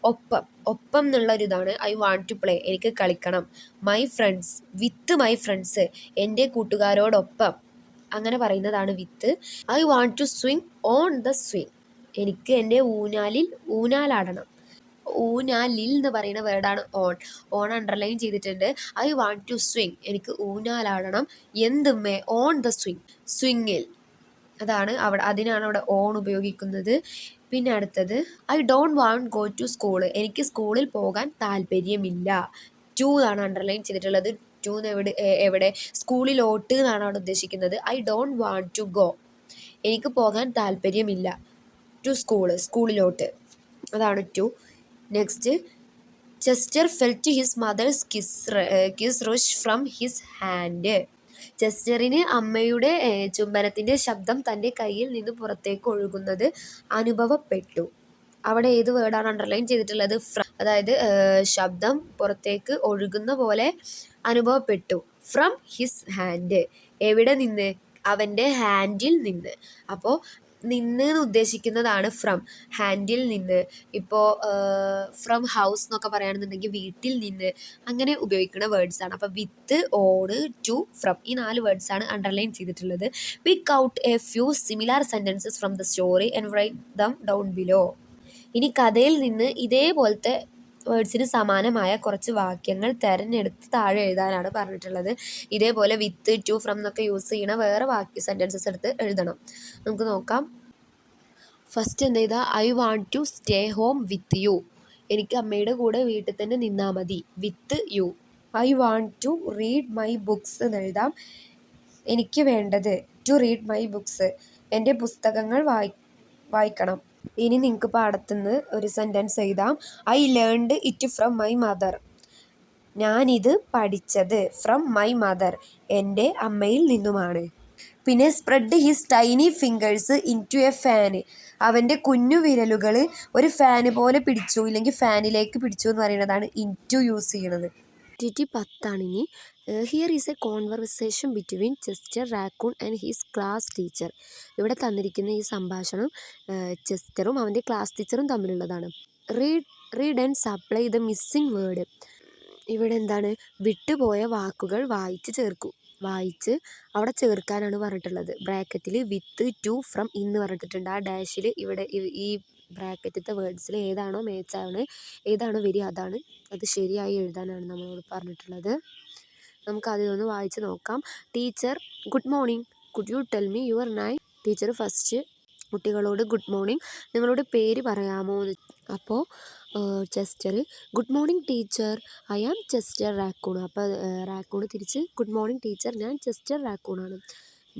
ഒപ്പം എന്നുള്ളൊരിതാണ്. ഐ വാണ്ട് ടു പ്ലേ, എനിക്ക് കളിക്കണം. My friends, with my friends, എൻ്റെ കൂട്ടുകാരോടൊപ്പം, അങ്ങനെ പറയുന്നതാണ് with. I want to swing on the swing, എനിക്ക് എൻ്റെ ഊഞ്ഞാലാടണം. ഊഞ്ഞാലിൽ എന്ന് പറയുന്ന വേർഡാണ് ഓൺ അണ്ടർലൈൻ ചെയ്തിട്ടുണ്ട്. ഐ വാണ്ട് ടു സ്വിങ്, എനിക്ക് ഊഞ്ഞാലാടണം. എന്തുമ്മേ? ഓൺ ദ സ്വിങ്ങിൽ, അതാണ് അതിനാണ് അവിടെ ഓൺ ഉപയോഗിക്കുന്നത്. പിന്നെ അടുത്തത് I don't want go to school. എനിക്ക് സ്കൂളിൽ പോകാൻ താല്പര്യമില്ല. ടു ആണ് അണ്ടർലൈൻ ചെയ്തിട്ടുള്ളത്. ടു എവിടെ സ്കൂളിലോട്ട് എന്നാണ് അവിടെ ഉദ്ദേശിക്കുന്നത്. I don't want to go, എനിക്ക് പോകാൻ താല്പര്യമില്ല. ടു സ്കൂളിലോട്ട്, അതാണ് to. Next Chester felt his mother's kiss rush from his hand. ചെസ്റ്ററിന് അമ്മയുടെ ചുംബനത്തിൻ്റെ ശബ്ദം തൻ്റെ കയ്യിൽ നിന്ന് പുറത്തേക്ക് ഒഴുകുന്നത് അനുഭവപ്പെട്ടു. അവിടെ ഏത് വേർഡാണ് അണ്ടർലൈൻ ചെയ്തിട്ടുള്ളത്? ഫ്രം, അതായത് ശബ്ദം പുറത്തേക്ക് ഒഴുകുന്ന പോലെ അനുഭവപ്പെട്ടു. ഫ്രം ഹിസ് ഹാൻഡ്, എവിടെ നിന്ന്? അവൻ്റെ ഹാൻഡിൽ നിന്ന്. അപ്പോൾ നിന്ന് എന്ന് ഉദ്ദേശിക്കുന്നതാണ് ഫ്രം, ഹാൻഡിൽ നിന്ന്. ഇപ്പോൾ ഫ്രം ഹൗസ് എന്നൊക്കെ പറയുകയാണെന്നുണ്ടെങ്കിൽ വീട്ടിൽ നിന്ന്, അങ്ങനെ ഉപയോഗിക്കുന്ന വേർഡ്സാണ്. അപ്പോൾ വിത്ത്, ഓണ്, ടു, ഫ്രം, ഈ 4 വേർഡ്സാണ് അണ്ടർലൈൻ ചെയ്തിട്ടുള്ളത്. Pick out A few similar sentences from the story and write them down below. ഇനി കഥയിൽ നിന്ന് ഇതേപോലത്തെ വേർഡ്സിന് സമാനമായ കുറച്ച് വാക്യങ്ങൾ തിരഞ്ഞെടുത്ത് താഴെ എഴുതാനാണ് പറഞ്ഞിട്ടുള്ളത്. ഇതേപോലെ വിത്ത്, ടു, ഫ്രം എന്നൊക്കെ യൂസ് ചെയ്യണ വേറെ സെൻറ്റൻസസ് എടുത്ത് എഴുതണം. നമുക്ക് നോക്കാം. ഫസ്റ്റ് എന്ത് ചെയ്താൽ I want to stay home with you. എനിക്ക് അമ്മയുടെ കൂടെ വീട്ടിൽ തന്നെ നിന്നാൽ മതി. With you. I want to read my books എന്ന് എഴുതാം. എനിക്ക് വേണ്ടത് ടു റീഡ് മൈ ബുക്സ്, എൻ്റെ പുസ്തകങ്ങൾ വായിക്കണം. ഇനി നിങ്ങൾക്ക് പാടത്തുനിന്ന് ഒരു സെൻറ്റൻസ് എഴുതാം. I learned it from my mother. ഞാനിത് പഠിച്ചത് ഫ്രം മൈ മദർ, എൻ്റെ അമ്മയിൽ നിന്നുമാണ്. പിന്നെ spread his tiny fingers into a fan. അവൻ്റെ കുഞ്ഞു വിരലുകൾ ഒരു ഫാന് പോലെ പിടിച്ചു, ഇല്ലെങ്കിൽ ഫാനിലേക്ക് പിടിച്ചു എന്ന് പറയുന്നതാണ് ഇൻ ടു യൂസ് ചെയ്യണത്. ആക്ടിവിറ്റി 10 ഇനി. Here is a conversation between Chester Raccoon and his class teacher. ഇവിടെ തന്നിരിക്കുന്ന ഈ സംഭാഷണം ചെസ്റ്ററും അവൻ്റെ ക്ലാസ് ടീച്ചറും തമ്മിലുള്ളതാണ്. Read and supply the missing word. ഇവിടെ എന്താണ്? വിട്ടുപോയ വാക്കുകൾ വായിച്ച് അവിടെ ചേർക്കാനാണ് പറഞ്ഞിട്ടുള്ളത്. ബ്രാക്കറ്റിൽ വിത്ത്, ടു, ഫ്രം ഇന്ന് പറഞ്ഞിട്ടുണ്ട്. ആ ഡാഷിൽ ഇവിടെ ഈ ബ്രാക്കറ്റിലത്തെ വേർഡ്സിൽ ഏതാണോ മാച്ചാണ്, ഏതാണോ വരിക അത് ശരിയായി എഴുതാനാണ് നമ്മളോട് പറഞ്ഞിട്ടുള്ളത്. നമുക്ക് അതിലൊന്ന് വായിച്ച് നോക്കാം. Teacher, good morning, could you tell me your name. Teacher first കുട്ടികളോട് ഗുഡ് മോർണിംഗ്, നിങ്ങളുടെ പേര് പറയാമോ എന്ന്. അപ്പോൾ Chester, good morning teacher, I am Chester raccoon. അപ്പോൾ റാക്കൂൺ തിരിച്ച് ഗുഡ് മോർണിംഗ് ടീച്ചർ, ഞാൻ ചെസ്റ്റർ റാക്കൂണാണ്.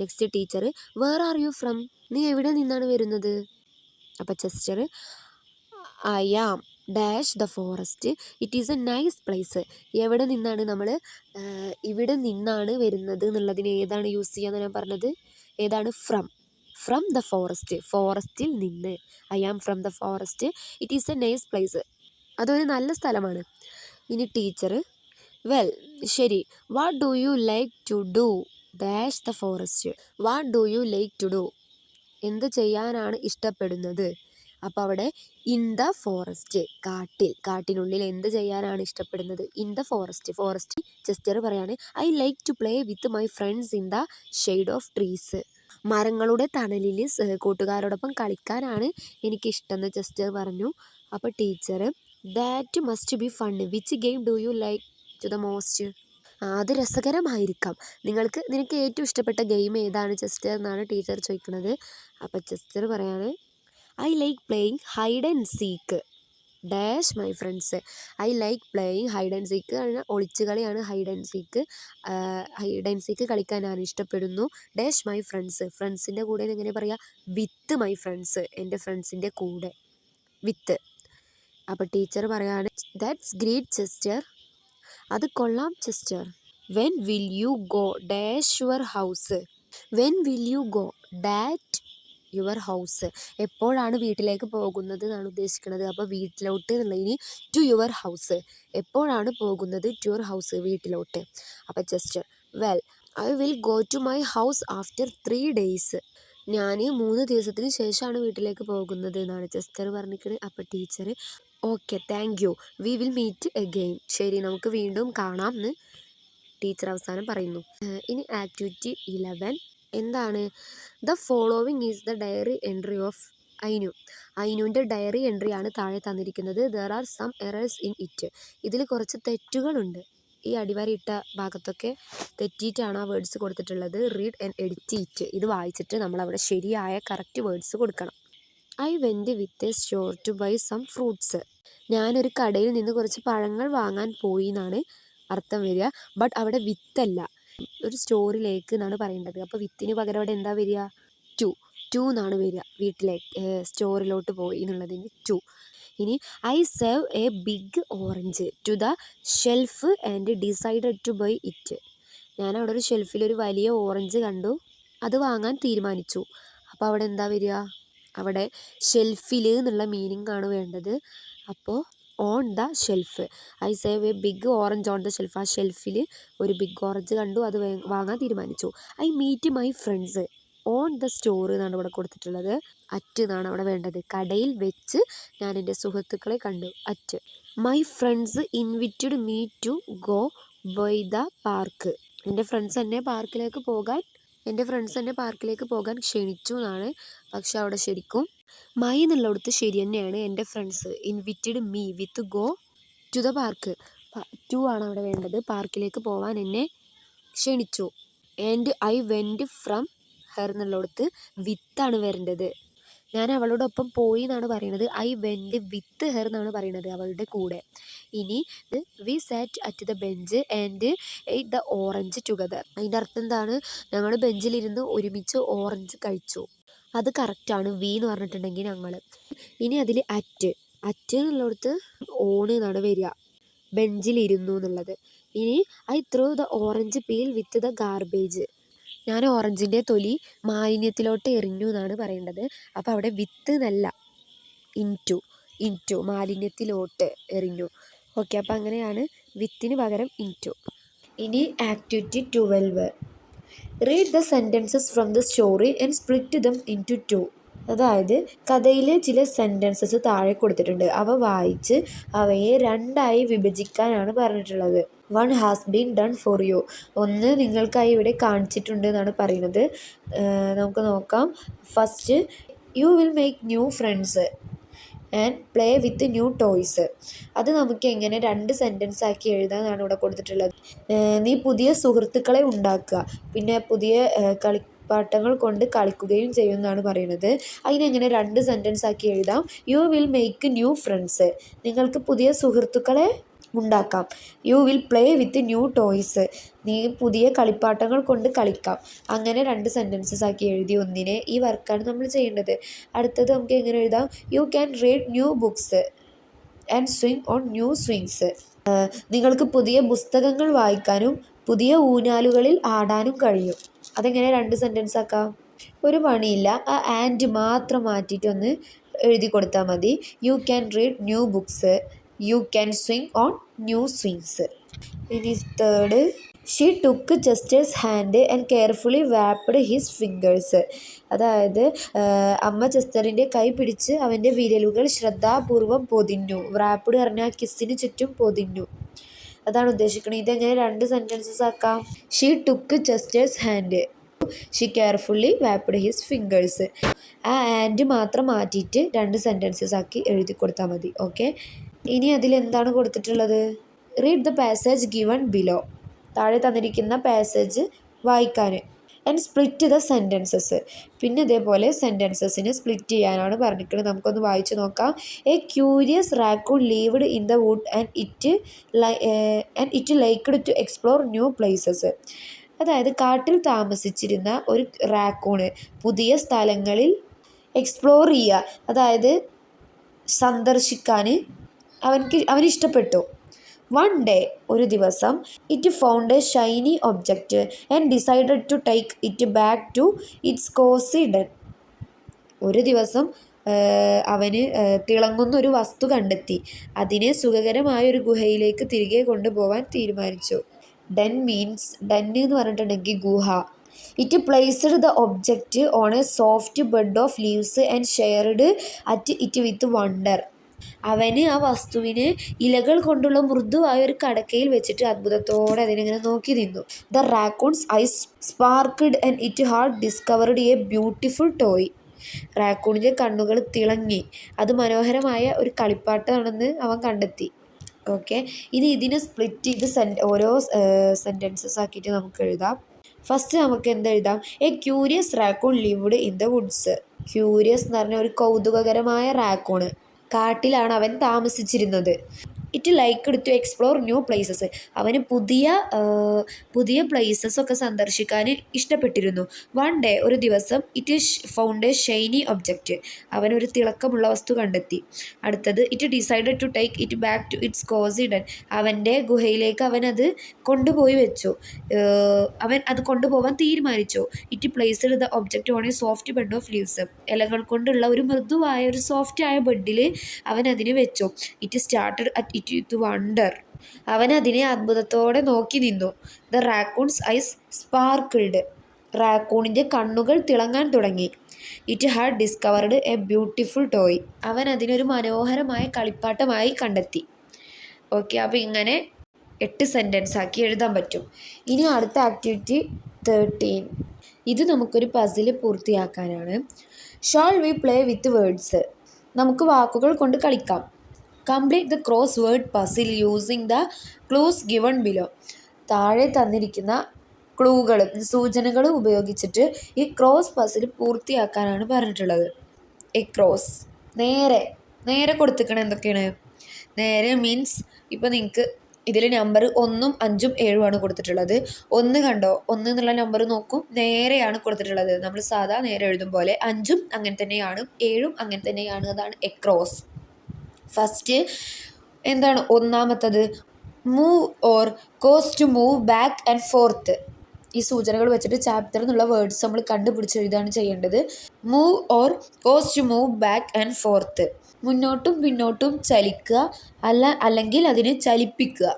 Next teacher, where are you from, നീ എവിടെ നിന്നാണ് വരുന്നത്? അപ്പോൾ Chester, I am dash the forest, it is a nice place. എവിടെ നിന്നാണ്? നമ്മൾ ഇവിടെ നിന്നാണ് വരുന്നത് എന്നുള്ളതിന് ഏതാണ് യൂസ് ചെയ്യാന്ന് ഞാൻ പറഞ്ഞത്? ഏതാണ്? ഫ്രം ദ ഫോറസ്റ്റ്, ഫോറസ്റ്റിൽ നിന്ന്. I am from the forest, it is a nice place, അതൊരു നല്ല സ്ഥലമാണ്. ഇനി ടീച്ചർ, വെൽ, ശരി, what do you like to do dash the forest. What do you like to do, എന്ത് ചെയ്യാനാണ് ഇഷ്ടപ്പെടുന്നത്? അപ്പോൾ അവിടെ ഇൻ ദ ഫോറസ്റ്റ്, കാട്ടിനുള്ളിൽ എന്ത് ചെയ്യാനാണ് ഇഷ്ടപ്പെടുന്നത്? In the forest. ചെസ്റ്റർ പറയാണ്, I like to play with my friends in the shade of trees. മരങ്ങളുടെ തണലിൽ കൂട്ടുകാരോടൊപ്പം കളിക്കാനാണ് എനിക്കിഷ്ടം എന്ന് ചെസ്റ്റർ പറഞ്ഞു. അപ്പോൾ teacher, that must be fun, which game do you like to the most. അത് രസകരമായിരിക്കാം. നിനക്ക് ഏറ്റവും ഇഷ്ടപ്പെട്ട ഗെയിം ഏതാണ് ചെസ്റ്റർ എന്നാണ് ടീച്ചർ ചോദിക്കുന്നത്. അപ്പോൾ ചെസ്റ്റർ പറയാണ്, I like playing hide and seek dash my friends. I like playing hide and seek പറഞ്ഞാൽ ഒളിച്ചുകളിയാണ് ഹൈഡ് ആൻഡ് സീക്ക് കളിക്കാൻ ഞാൻ ഇഷ്ടപ്പെടുന്നു. ഡാഷ് മൈ ഫ്രണ്ട്സിൻ്റെ കൂടെ എങ്ങനെ പറയുക? വിത്ത് മൈ ഫ്രണ്ട്സ്, എൻ്റെ ഫ്രണ്ട്സിൻ്റെ കൂടെ, വിത്ത്. അപ്പോൾ ടീച്ചർ പറയാണ്, ദാറ്റ്സ് ഗ്രേറ്റ് ചെസ്റ്റർ, അത് കൊള്ളാം Chester. When will you go dash your house. When will you go that your house, എപ്പോഴാണ് വീട്ടിലേക്ക് പോകുന്നത് എന്നാണ് ഉദ്ദേശിക്കുന്നത്. അപ്പോൾ വീട്ടിലോട്ട് എന്നുള്ളതിന് ടു യുവർ ഹൗസ്, എപ്പോഴാണ് പോകുന്നത്? ടു യുവർ ഹൗസ്, വീട്ടിലോട്ട്. അപ്പോൾ Chester, well, I will go to my house after 3 days. ഞാൻ 3 ദിവസത്തിന് ശേഷമാണ് വീട്ടിലേക്ക് പോകുന്നത് എന്നാണ് ചെസ്റ്റർ പറഞ്ഞിരിക്കുന്നത്. അപ്പോൾ teacher, okay, thank you, we will meet again. ശരി, നമുക്ക് വീണ്ടും കാണാം എന്ന് ടീച്ചർ അവസാനം പറയുന്നു. ഇനി ആക്ടിവിറ്റി 11 എന്താണ്? The following is the diary entry of Ainu. ഐനുവിൻ്റെ ഡയറി എൻട്രിയാണ് താഴെ തന്നിരിക്കുന്നത്. There are some errors in it. ഇതിൽ കുറച്ച് തെറ്റുകളുണ്ട്. ഈ അടിവരയിട്ട ഭാഗത്തൊക്കെ തെറ്റിയിട്ടാണ് ആ വേർഡ്സ് കൊടുത്തിട്ടുള്ളത്. Read and edit it. ഇത് വായിച്ചിട്ട് നമ്മളവിടെ ശരിയായ കറക്റ്റ് വേർഡ്സ് കൊടുക്കണം. I went with a store to buy some fruits. ഞാനൊരു കടയിൽ നിന്ന് കുറച്ച് പഴങ്ങൾ വാങ്ങാൻ പോയി എന്നാണ് അർത്ഥം വരിക. ബട്ട് അവിടെ വിത്തല്ല, ഒരു സ്റ്റോറിലേക്ക് എന്നാണ് പറയേണ്ടത്. അപ്പോൾ വിത്തിന് പകരം അവിടെ എന്താ വരിക? ടു ടു എന്നാണ് വരിക. വീട്ടിലേക്ക് സ്റ്റോറിലോട്ട് പോയി എന്നുള്ളതിന് ടു. ഇനി I save a big orange to the shelf and decided to buy it. ഞാൻ അവിടെ ഒരു ഷെൽഫിൽ ഒരു വലിയ ഓറഞ്ച് കണ്ടു, അത് വാങ്ങാൻ തീരുമാനിച്ചു. അപ്പോൾ അവിടെ എന്താ വരിക? അവിടെ ഷെൽഫിൽ എന്നുള്ള മീനിങ് ആണ് വേണ്ടത്. അപ്പോൾ on the shelf. I save a big orange on the shelf. ആ ഷെൽഫിൽ ഒരു ബിഗ് ഓറഞ്ച് കണ്ടു, അത് വാങ്ങാൻ തീരുമാനിച്ചു. I meet my friends on the store എന്നാണ് ഇവിടെ കൊടുത്തിട്ടുള്ളത്. അറ്റ് എന്നാണ് അവിടെ വേണ്ടത്. കടയിൽ വെച്ച് ഞാൻ എൻ്റെ സുഹൃത്തുക്കളെ കണ്ടു. At. My friends invited me to go by the park. എൻ്റെ ഫ്രണ്ട്സ് എന്നെ പാർക്കിലേക്ക് പോകാൻ ക്ഷണിച്ചു എന്നാണ്. പക്ഷെ അവിടെ ശരിക്കും മൈ എന്നുള്ളിടത്ത് ശരി തന്നെയാണ്. എൻ്റെ friends invited me with go to the park. To ആണ് അവിടെ വേണ്ടത്. പാർക്കിലേക്ക് പോകാൻ എന്നെ ക്ഷണിച്ചു. And I went from her എന്നുള്ളിടത്ത് വിത്താണ് വരേണ്ടത്. ഞാൻ അവളോടൊപ്പം പോയി എന്നാണ് പറയുന്നത്. ഐ വെൻറ്റ് വിത്ത് ഹെർ എന്നാണ് പറയുന്നത്, അവളുടെ കൂടെ. ഇനി we sat at the bench and ate the orange together. അതിൻ്റെ അർത്ഥം എന്താണ്? ഞങ്ങൾ ബെഞ്ചിലിരുന്ന് ഒരുമിച്ച് ഓറഞ്ച് കഴിച്ചു. അത് കറക്റ്റാണ്. വി എന്ന് പറഞ്ഞിട്ടുണ്ടെങ്കിൽ ഞങ്ങൾ. ഇനി അതിൽ അറ്റ് എന്നുള്ളിടത്ത് ഓണ് എന്നാണ് വരിക, ബെഞ്ചിലിരുന്നു എന്നുള്ളത്. ഇനി I through the orange peel with the garbage. ഞാൻ ഓറഞ്ചിൻ്റെ തൊലി മാലിന്യത്തിലോട്ട് എറിഞ്ഞു എന്നാണ് പറയേണ്ടത്. അപ്പോൾ അവിടെ വിത്ത് എന്നല്ല, ഇൻറ്റു മാലിന്യത്തിലോട്ട് എറിഞ്ഞു. ഓക്കെ, അപ്പോൾ അങ്ങനെയാണ് വിത്തിന് പകരം ഇൻറ്റു. ഇനി activity 12. Read the sentences from the story and split dum into 2. അതായത് കഥയിലെ ചില സെൻറ്റൻസസ് താഴെ കൊടുത്തിട്ടുണ്ട്. അവ വായിച്ച് അവയെ രണ്ടായി വിഭജിക്കാനാണ് പറഞ്ഞിട്ടുള്ളത്. One has been done for you. ഒന്ന് നിങ്ങൾക്കായി ഇവിടെ കാണിച്ചിട്ടുണ്ട് എന്നാണ് പറയുന്നത്. നമുക്ക് നോക്കാം. First, you will make new friends and play with new toys. അത് നമുക്ക് എങ്ങനെ രണ്ട് സെൻറ്റൻസ് ആക്കി എഴുതാമെന്നാണ് ഇവിടെ കൊടുത്തിട്ടുള്ളത്. നീ പുതിയ സുഹൃത്തുക്കളെ ഉണ്ടാക്കുക, പിന്നെ പുതിയ കളിപ്പാട്ടങ്ങൾ കൊണ്ട് കളിക്കുകയും ചെയ്യുമെന്നാണ് പറയുന്നത്. അതിനെങ്ങനെ രണ്ട് സെൻറ്റൻസ് ആക്കി എഴുതാം? You will make new friends, നിങ്ങൾക്ക് പുതിയ സുഹൃത്തുക്കളെ ഉണ്ടാക്കാം. You will play with new toys, നീ പുതിയ കളിപ്പാട്ടങ്ങൾ കൊണ്ട് കളിക്കാം. അങ്ങനെ രണ്ട് സെൻറ്റൻസസ് ആക്കി എഴുതി ഒന്നിനെ. ഈ വർക്കാണ് നമ്മൾ ചെയ്യേണ്ടത്. അടുത്തത് നമുക്ക് എങ്ങനെ എഴുതാം? U can read new books and swing on new swings. നിങ്ങൾക്ക് പുതിയ പുസ്തകങ്ങൾ വായിക്കാനും പുതിയ ഊഞ്ഞാലുകളിൽ ആടാനും കഴിയും. അതെങ്ങനെ രണ്ട് സെൻറ്റൻസ് ആക്കാം? ഒരു പണിയില്ല, ആ ആൻഡ് മാത്രം മാറ്റിയിട്ടൊന്ന് എഴുതി കൊടുത്താൽ മതി. You can read new books, you can swing on new swings. ഇനി third, she took Chester's hand and carefully wrapped his fingers. അതായത് അമ്മ ചെസ്റ്ററിൻ്റെ കൈ പിടിച്ച് അവൻ്റെ വിരലുകൾ ശ്രദ്ധാപൂർവം പൊതിഞ്ഞു. വാപ്ഡ് പറഞ്ഞാൽ കിസ്സിന് ചുറ്റും പൊതിഞ്ഞു, അതാണ് ഉദ്ദേശിക്കുന്നത്. ഇതെങ്ങനെ രണ്ട് സെൻറ്റൻസസ് ആക്കാം? She took Chester's hand, she carefully wrapped his fingers. ആ ആൻഡ് മാത്രം മാറ്റിയിട്ട് രണ്ട് സെൻറ്റൻസസ് ആക്കി എഴുതി കൊടുത്താൽ മതി. ഓക്കെ, ഇനി അതിലെന്താണ് കൊടുത്തിട്ടുള്ളത്? Read the passage given below. താഴെ തന്നിരിക്കുന്ന പാസേജ് വായിക്കാൻ. And split the sentences. പിന്നെ ഇതേപോലെ സെൻറ്റൻസസിനെ സ്പ്ലിറ്റ് ചെയ്യാനാണ് പറഞ്ഞിട്ടുള്ളത്. നമുക്കൊന്ന് വായിച്ച് നോക്കാം. A curious raccoon lived in the wood and it liked to explore new places. അതായത് കാട്ടിൽ താമസിച്ചിരുന്ന ഒരു റാക്കൂണ് പുതിയ സ്ഥലങ്ങളിൽ എക്സ്പ്ലോർ ചെയ്യുക, അതായത് സന്ദർശിക്കാൻ അവന് ഇഷ്ടപ്പെട്ടു. വൺ ഡേ, ഒരു ദിവസം, it found a shiny object and decided to take it back to its cosy den. ഒരു ദിവസം അവന് തിളങ്ങുന്ന ഒരു വസ്തു കണ്ടെത്തി. അതിനെ സുഖകരമായൊരു ഗുഹയിലേക്ക് തിരികെ കൊണ്ടുപോകാൻ തീരുമാനിച്ചു. ഡെൻ എന്ന് പറഞ്ഞിട്ടുണ്ടെങ്കിൽ ഗുഹ. It placed the object on A soft bed of leaves and shared at it with wonder. അവന് ആ വസ്തുവിനെ ഇലകൾ കൊണ്ടുള്ള മൃദുവായ ഒരു കടക്കയിൽ വെച്ചിട്ട് അത്ഭുതത്തോടെ അതിനെങ്ങനെ നോക്കി നിന്നു. The raccoon's eyes sparked and it had discovered a beautiful toy. റാക്കൂണിൻ്റെ കണ്ണുകൾ തിളങ്ങി, അത് മനോഹരമായ ഒരു കളിപ്പാട്ടമാണെന്ന് അവൻ കണ്ടെത്തി. ഓക്കെ, ഇനി ഇതിനെ സ്പ്ലിറ്റ് ചെയ്ത് ഓരോ സെൻറ്റൻസസ് ആക്കിയിട്ട് നമുക്ക് എഴുതാം. ഫസ്റ്റ് നമുക്ക് എന്തെഴുതാം? A curious raccoon lived in the woods. Curious എന്ന് പറഞ്ഞ ഒരു കൗതുകകരമായ റാക്കൂണ്. കാട്ടിലാണ് അവൻ താമസിച്ചിരുന്നത്. It liked to explore new places. അവന് പുതിയ പ്ലേസസ് ഒക്കെ സന്ദർശിക്കാൻ ഇഷ്ടപ്പെട്ടിരുന്നു. വൺ ഡേ, ഒരു ദിവസം, it found a shiny object. അവനൊരു തിളക്കമുള്ള വസ്തു കണ്ടെത്തി. അടുത്തത്, it decided to take it back to its cosy den. അവൻ്റെ ഗുഹയിലേക്ക് അവൻ അത് കൊണ്ടുപോയി വെച്ചു. അവൻ അത് കൊണ്ടുപോകാൻ തീരുമാനിച്ചു. It placed the object on A soft bed of leaves. ഇലകൾ കൊണ്ടുള്ള ഒരു മൃദുവായ ഒരു സോഫ്റ്റ് ആയ ബെഡിൽ അവൻ അതിനെ വെച്ചു. It started at it with wonder. അവൻ അതിനെ അത്ഭുതത്തോടെ നോക്കി നിന്നു. The raccoon's eyes sparkled. റാക്കൂണിൻ്റെ കണ്ണുകൾ തിളങ്ങാൻ തുടങ്ങി. It had discovered a beautiful toy. അവൻ അതിനൊരു മനോഹരമായ കളിപ്പാട്ടമായി കണ്ടെത്തി. ഓക്കെ, അപ്പോൾ ഇങ്ങനെ 8 സെൻറ്റൻസ് ആക്കി എഴുതാൻ പറ്റും. ഇനി അടുത്ത ആക്ടിവിറ്റി 13. ഇത് നമുക്കൊരു പസിൽ പൂർത്തിയാക്കാനാണ്. Shall we play with words. നമുക്ക് വാക്കുകൾ കൊണ്ട് കളിക്കാം. Complete the cross word puzzle using the clues given below. താഴെ തന്നിരിക്കുന്ന സൂചനകൾ ഉപയോഗിച്ചിട്ട് ഈ ക്രോസ് പസിൽ പൂർത്തിയാക്കാനാണ് പറഞ്ഞിട്ടുള്ളത്. ക്രോസ് നേരെ കൊടുത്തിരിക്കണം. എന്തൊക്കെയാണ് നേരെ? മീൻസ് ഇപ്പോൾ നിങ്ങൾക്ക് ഇതിൽ നമ്പർ 1, 5, 7 കൊടുത്തിട്ടുള്ളത്. 1 കണ്ടോ? 1 എന്നുള്ള നമ്പർ നോക്കും, നേരെയാണ് കൊടുത്തിട്ടുള്ളത്. നമ്മൾ സാധാ നേരെ എഴുതും പോലെ. 5 അങ്ങനെ തന്നെയാണ്, 7 അങ്ങനെ തന്നെയാണ്. അതാണ് ക്രോസ്. ഫസ്റ്റ് എന്താണ് ഒന്നാമത്തത്? Move or cause to move back and forth. ഈ സൂചനകൾ വെച്ചിട്ട് ചാപ്റ്റർ എന്നുള്ള വേർഡ്സ് നമ്മൾ കണ്ടുപിടിച്ച് എഴുതാണ് ചെയ്യേണ്ടത്. Move or cause to move back and forth. മുന്നോട്ടും പിന്നോട്ടും ചലിക്കുക, അല്ലെങ്കിൽ അതിനെ ചലിപ്പിക്കുക.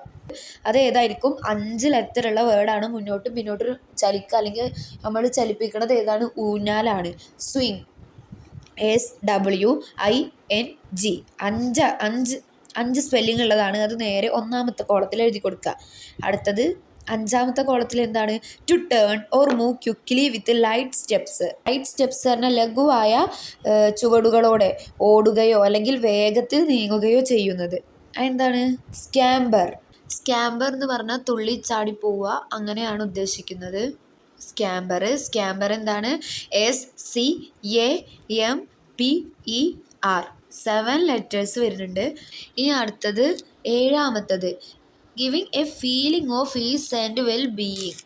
അത് ഏതായിരിക്കും? 5 ലെറ്ററുള്ള വേർഡാണ്. മുന്നോട്ടും പിന്നോട്ടും ചലിക്കുക, അല്ലെങ്കിൽ നമ്മൾ ചലിപ്പിക്കുന്നത് ഏതാണ്? ഊഞ്ഞാലാണ്. Swing, SWING. 5 സ്പെല്ലിംഗ് ഉള്ളതാണ്. അത് നേരെ ഒന്നാമത്തെ കോളത്തിൽ എഴുതി കൊടുക്കുക. അടുത്തത് 5ാമത്തെ കോളത്തിൽ എന്താണ്? To turn or move quickly with light steps. Light steps പറഞ്ഞാൽ ലഘുവായ ചുവടുകളോടെ ഓടുകയോ അല്ലെങ്കിൽ വേഗത്തിൽ നീങ്ങുകയോ ചെയ്യുന്നത്. അതെന്താണ്? സ്കാമ്പർ എന്ന് പറഞ്ഞാൽ തുള്ളിച്ചാടി പോവുക, അങ്ങനെയാണ് ഉദ്ദേശിക്കുന്നത്. സ്കാമ്പർ എന്താണ്? SCAMPER. 7 ലെറ്റേഴ്സ് വരുന്നുണ്ട്. ഇനി അടുത്തത് 7ാമത്തത്, giving a feeling of ease and well being.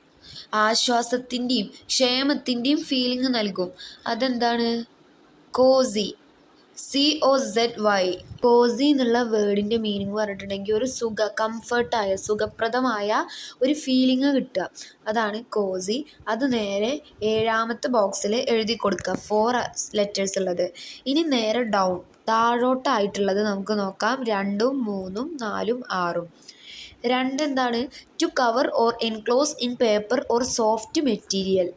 ആശ്വാസത്തിൻ്റെയും ക്ഷേമത്തിൻ്റെയും ഫീലിംഗ് നൽകും. അതെന്താണ്? കോസി. COZY. കോസി എന്നുള്ള വേർഡിൻ്റെ മീനിങ് പറഞ്ഞിട്ടുണ്ടെങ്കിൽ ഒരു കംഫർട്ടായ സുഖപ്രദമായ ഒരു ഫീലിംഗ് കിട്ടുക, അതാണ് കോസി. അത് നേരെ 7ാമത്തെ ബോക്സിൽ എഴുതി കൊടുക്കുക, 4 ലെറ്റേഴ്സ് ഉള്ളത്. ഇനി നേരെ ഡൗൺ, താഴോട്ടായിട്ടുള്ളത് നമുക്ക് നോക്കാം. 2, 3, 4, 6. 2 എന്താണ്? To cover or enclose in paper or soft material.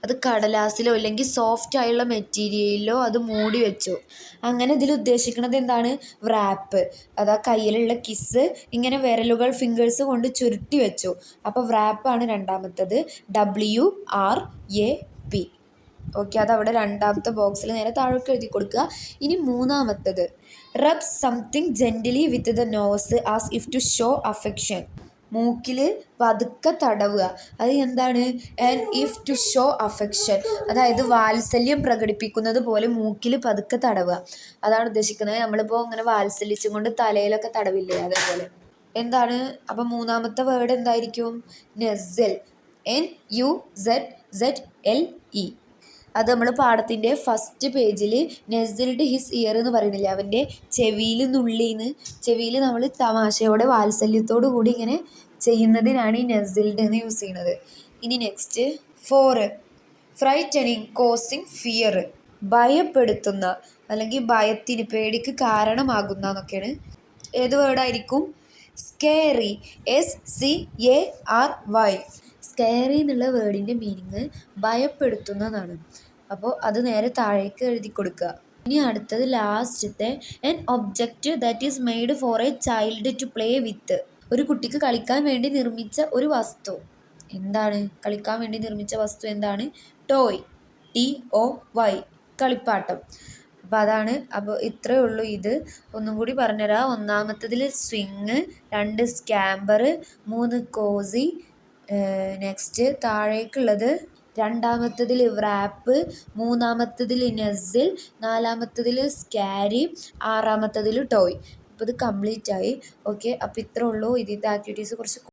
അത് കടലാസിലോ അല്ലെങ്കിൽ സോഫ്റ്റ് ആയുള്ള മെറ്റീരിയലിലോ അത് മൂടി വെച്ചു. അങ്ങനെ ഇതിൽ ഉദ്ദേശിക്കുന്നത് എന്താണ്? റാപ്പ്. അതാ കയ്യിലുള്ള കിസ് ഇങ്ങനെ വിരലുകൾ ഫിംഗേഴ്സ് കൊണ്ട് ചുരുട്ടി വെച്ചു. അപ്പോൾ റാപ്പാണ് 2ാമത്തത്. WRAP. ഓക്കെ, അതവിടെ 2ാമത്തെ ബോക്സിൽ നേരെ താഴേക്ക് എഴുതി കൊടുക്കുക. ഇനി 3ാമത്തത്, rub something gently with the nose as if to show affection. മൂക്കിൽ പതുക്കെ തടവുക. അത് എന്താണ്? And if to show affection, അതായത് വാത്സല്യം പ്രകടിപ്പിക്കുന്നത് പോലെ മൂക്കിൽ പതുക്കെ തടവുക, അതാണ് ഉദ്ദേശിക്കുന്നത്. നമ്മളിപ്പോൾ ഇങ്ങനെ വാത്സല്യിച്ചും കൊണ്ട് തലയിലൊക്കെ തടവില്ലേ, അതേപോലെ. എന്താണ്? അപ്പം 3ാമത്തെ വേർഡ് എന്തായിരിക്കും? നെസൽ. NUZZLE. അത് നമ്മൾ പാഠത്തിൻ്റെ ഫസ്റ്റ് പേജിൽ നെസിൽഡ് ഹിസ് ഇയർ എന്ന് പറയുന്നില്ല, അവൻ്റെ ചെവിയിൽ നമ്മൾ തമാശയോടെ വാത്സല്യത്തോടു കൂടി ഇങ്ങനെ ചെയ്യുന്നതിനാണ് ഈ നെസിൽഡ് എന്ന് യൂസ് ചെയ്യുന്നത്. ഇനി നെക്സ്റ്റ് 4, ഫ്രൈറ്റനിങ് കോസിങ് ഫിയർ. ഭയപ്പെടുത്തുന്ന അല്ലെങ്കിൽ ഭയത്തിന്, പേടിക്ക് കാരണമാകുന്ന എന്നൊക്കെയാണ്. ഏത് വേർഡായിരിക്കും? സ്കേറി. SCARY. സ്കേറി എന്നുള്ള വേർഡിൻ്റെ മീനിങ് ഭയപ്പെടുത്തുന്നതാണ്. അപ്പോൾ അത് നേരെ താഴേക്ക് എഴുതി കൊടുക്കുക. ഇനി അടുത്തത് ലാസ്റ്റത്തെ, an object that is made for a child to play with. ഒരു കുട്ടിക്ക് കളിക്കാൻ വേണ്ടി നിർമ്മിച്ച ഒരു വസ്തു. എന്താണ് കളിക്കാൻ വേണ്ടി നിർമ്മിച്ച വസ്തു? എന്താണ്? ടോയ്. TOY. കളിപ്പാട്ടം. അപ്പോൾ അതാണ്. അപ്പോൾ ഇത്രയേ ഉള്ളൂ. ഇത് ഒന്നും കൂടി പറഞ്ഞുതരാം. 1ാമത്തതിൽ സ്വിങ്, 2 സ്കാമ്പർ, 3 കോസി. നെക്സ്റ്റ് താഴേക്കുള്ളത് രണ്ടാമത്തതിൽ റാപ്പ്, മൂന്നാമത്തതിൽ നസിൽ, നാലാമത്തതിൽ സ്കാരി, ആറാമത്തതിൽ ടോയ്. അപ്പോൾ ഇത് കംപ്ലീറ്റ് ആയി. ഓക്കെ, അപ്പോൾ ഇത്രേ ഉള്ളൂ. ഇതിൻ്റെ ആക്ടിവിറ്റീസ് കുറച്ച്